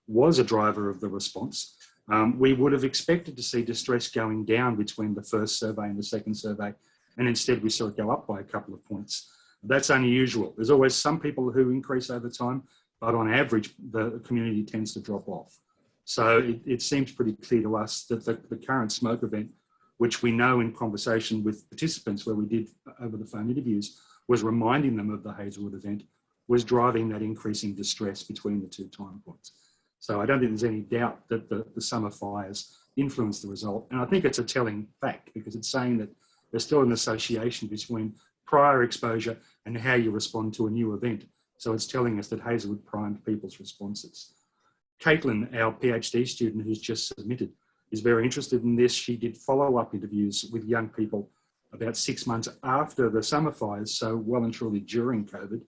was a driver of the response. We would have expected to see distress going down between the first survey and the second survey, and instead we saw it go up by a couple of points. That's unusual. There's always some people who increase over time, but on average, the community tends to drop off. So it seems pretty clear to us that the current smoke event, which we know in conversation with participants where we did over the phone interviews, was reminding them of the Hazelwood event, was driving that increasing distress between the two time points. So I don't think there's any doubt that the summer fires influenced the result. And I think it's a telling fact because it's saying that there's still an association between prior exposure and how you respond to a new event. So it's telling us that Hazelwood primed people's responses. Caitlin, our PhD student who's just submitted, is very interested in this. She did follow-up interviews with young people about 6 months after the summer fires, so well and truly during COVID.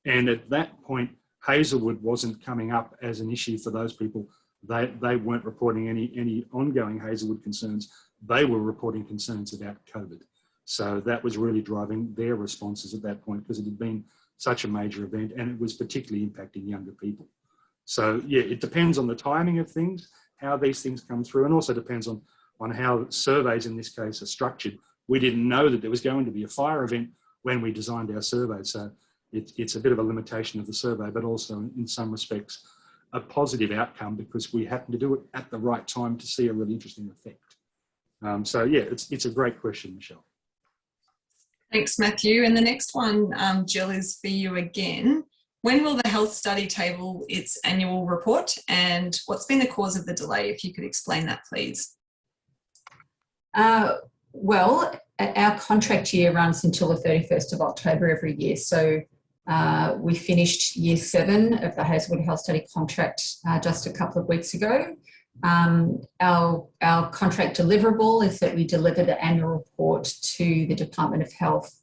And at that point, Hazelwood wasn't coming up as an issue for those people. They weren't reporting any ongoing Hazelwood concerns. They were reporting concerns about COVID. So that was really driving their responses at that point because it had been such a major event and it was particularly impacting younger people. So yeah, it depends on the timing of things, how these things come through, and also depends on how surveys in this case are structured. We didn't know that there was going to be a fire event when we designed our survey. So it's a bit of a limitation of the survey, but also in some respects, a positive outcome because we happened to do it at the right time to see a really interesting effect. So yeah, it's a great question, Michelle. Thanks, Matthew. And the next one, Jill, is for you again. When will the health study table its annual report, and what's been the cause of the delay? If you could explain that, please. Well, our contract year runs until the 31st of October every year. So we finished year 7 of the Hazelwood Health Study contract just a couple of weeks ago. Our contract deliverable is that we deliver the annual report to the Department of Health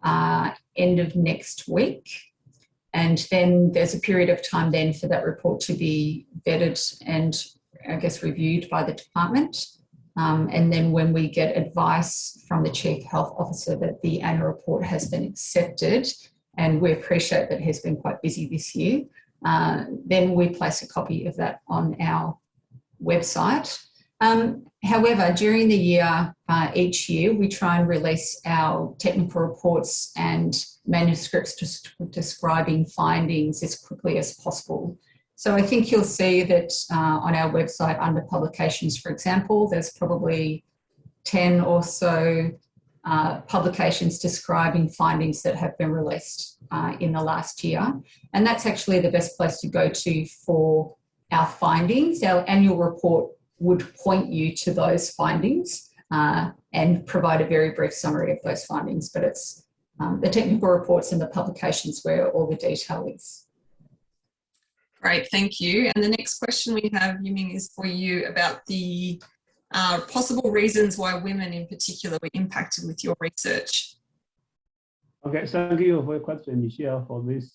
end of next week. And then there's a period of time then for that report to be vetted and I guess reviewed by the department. And then when we get advice from the Chief Health Officer that the annual report has been accepted, and we appreciate that it has been quite busy this year, then we place a copy of that on our website. However, during the year, each year, we try and release our technical reports and manuscripts describing findings as quickly as possible. So I think you'll see that on our website under publications, for example, there's probably 10 or so publications describing findings that have been released in the last year. And that's actually the best place to go to for our findings. Our annual report would point you to those findings and provide a very brief summary of those findings, but it's the technical reports and the publications where all the detail is. Great, thank you. And the next question we have, Yiming, is for you about the possible reasons why women in particular were impacted with your research. Okay, thank you for your question, Michelle, for this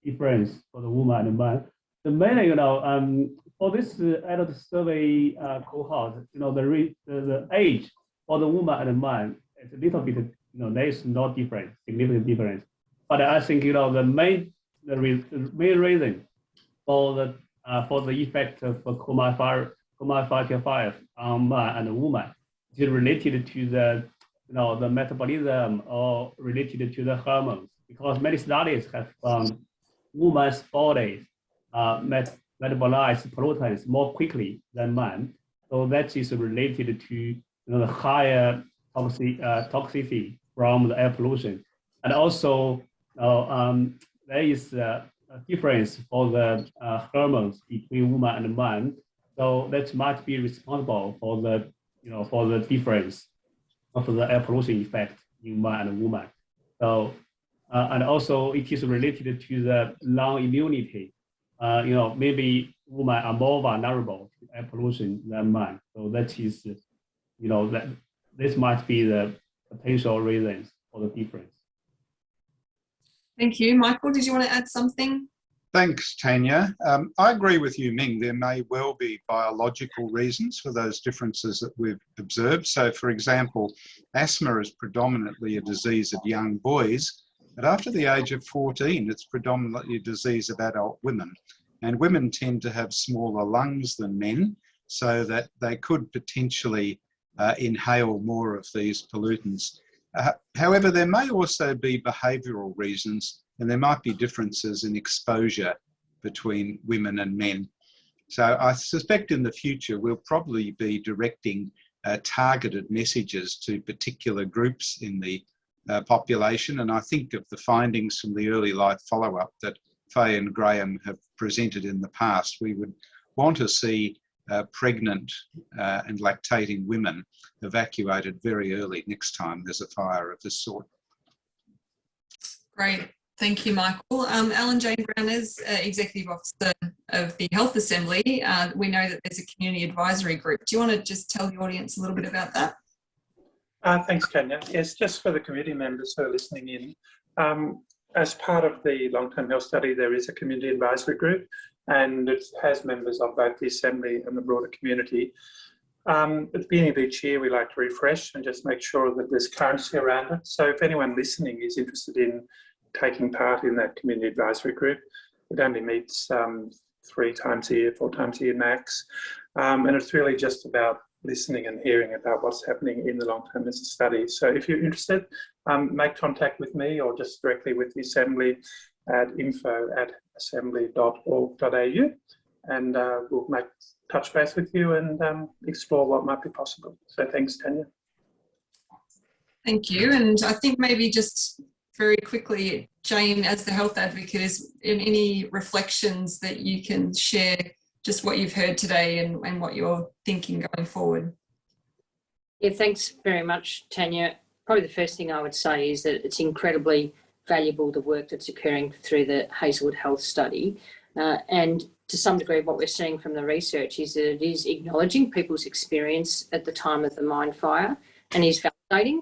difference for the woman and man. The main, for this adult survey cohort, the age for the woman and the man is a little bit, there is no difference, significant difference. But I think, the main reason for the effect of combined fires on man and woman is related to the metabolism or related to the hormones, because many studies have found women's bodies metabolize proteins more quickly than man. So that is related to the higher toxicity from the air pollution. And also, there is a difference for the hormones between woman and man. So that might be responsible for the difference of the air pollution effect in man and woman. So, and also it is related to the lung immunity. Maybe women are more vulnerable to air pollution than man. So that is, that this might be the potential reasons for the difference. Thank you. Michael, did you want to add something? Thanks, Tanya. I agree with you, Ming. There may well be biological reasons for those differences that we've observed. So, for example, asthma is predominantly a disease of young boys, but after the age of 14, it's predominantly a disease of adult women. And women tend to have smaller lungs than men, so that they could potentially inhale more of these pollutants. However, there may also be behavioural reasons, and there might be differences in exposure between women and men. So I suspect in the future we'll probably be directing targeted messages to particular groups in the population. And I think of the findings from the early life follow-up that Faye and Graham have presented in the past. We would want to see pregnant and lactating women evacuated very early next time there's a fire of this sort. Great. Thank you, Michael. Alan Jane Brown is Executive Officer of the Health Assembly. We know that there's a community advisory group. Do you want to just tell the audience a little bit about that? Thanks, Tanya. Yes, just for the community members who are listening in, as part of the long-term health study, there is a community advisory group, and it has members of both the Assembly and the broader community. At the beginning of each year, we like to refresh and just make sure that there's currency around it. So if anyone listening is interested in taking part in that community advisory group, it only meets 3 times a year, 4 times a year max. And it's really just about listening and hearing about what's happening in the long-term as a study. So if you're interested, make contact with me or just directly with the Assembly at info@assembly.org.au, and we'll touch base with you and explore what might be possible. So thanks, Tanya. Thank you. And I think maybe just very quickly, Jane, as the health advocate, is in any reflections that you can share just what you've heard today and what you're thinking going forward? Yeah, thanks very much, Tanya. Probably the first thing I would say is that it's incredibly valuable, the work that's occurring through the Hazelwood Health Study. And to some degree, what we're seeing from the research is that it is acknowledging people's experience at the time of the mine fire and is validating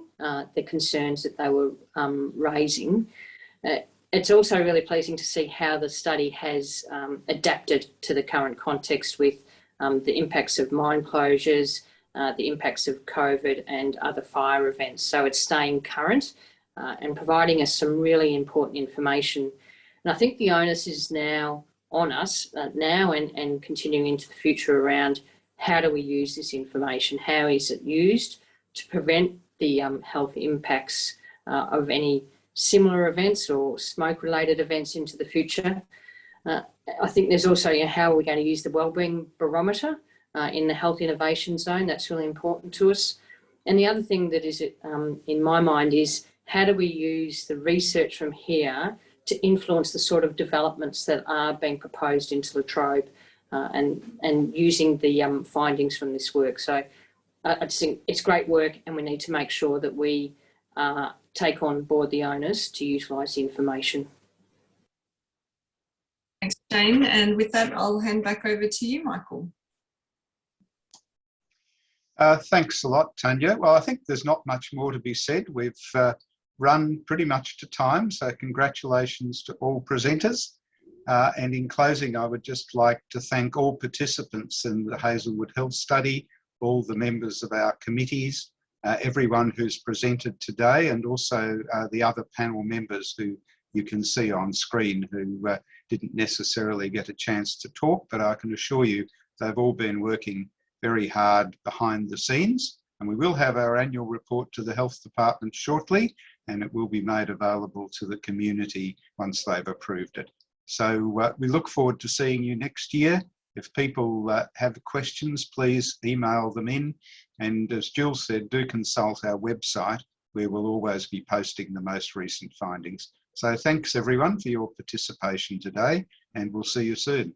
the concerns that they were raising. It's also really pleasing to see how the study has adapted to the current context with the impacts of mine closures, the impacts of COVID and other fire events. So it's staying current and providing us some really important information. And I think the onus is now on us now and continuing into the future around how do we use this information? How is it used to prevent the health impacts of any similar events or smoke-related events into the future? I think there's also, how are we going to use the wellbeing barometer in the health innovation zone? That's really important to us. And the other thing that is in my mind is how do we use the research from here to influence the sort of developments that are being proposed into La Trobe and using the findings from this work. So I just think it's great work and we need to make sure that we take on board the onus to utilise the information. Thanks, Jane. And with that, I'll hand back over to you, Michael. Thanks a lot, Tanya. Well, I think there's not much more to be said. We've run pretty much to time, so congratulations to all presenters. And in closing, I would just like to thank all participants in the Hazelwood Health Study, all the members of our committees, everyone who's presented today, and also the other panel members who you can see on screen who didn't necessarily get a chance to talk, but I can assure you they've all been working very hard behind the scenes. And we will have our annual report to the Health Department shortly, and it will be made available to the community once they've approved it. So we look forward to seeing you next year. If people have questions, please email them in. And as Jules said, do consult our website, where we'll always be posting the most recent findings. So thanks everyone for your participation today, and we'll see you soon.